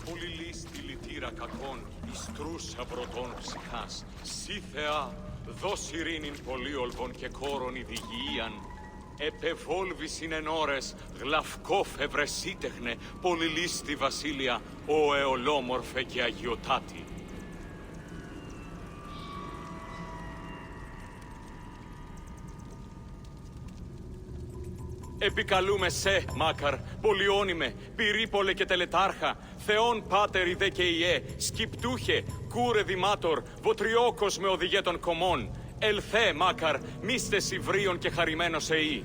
πολυλίστη λυτήρα κακών, ιστρούσα πρωτών ψυχάς. Σύ Θεά, δώσ' ειρήνην πολύολβων και κόρων ειδηγίαν. Επεβόλβησιν εν ώρες, γλαυκόφ ευρεσίτεχνε, πολυλίστη βασίλεια, ο εολόμορφε και αγιοτάτη. Επικαλούμε σε, Μάκαρ, πολυώνυμε, πυρήπολε και τελετάρχα, Θεόν Πάτερ ιδε και Ιε, σκυπτούχε, κούρε δημάτορ, βοτριόκος με οδηγέ των κομμών. Ελθέ, Μάκαρ, μίστες υβρίων και χαρημένος εή.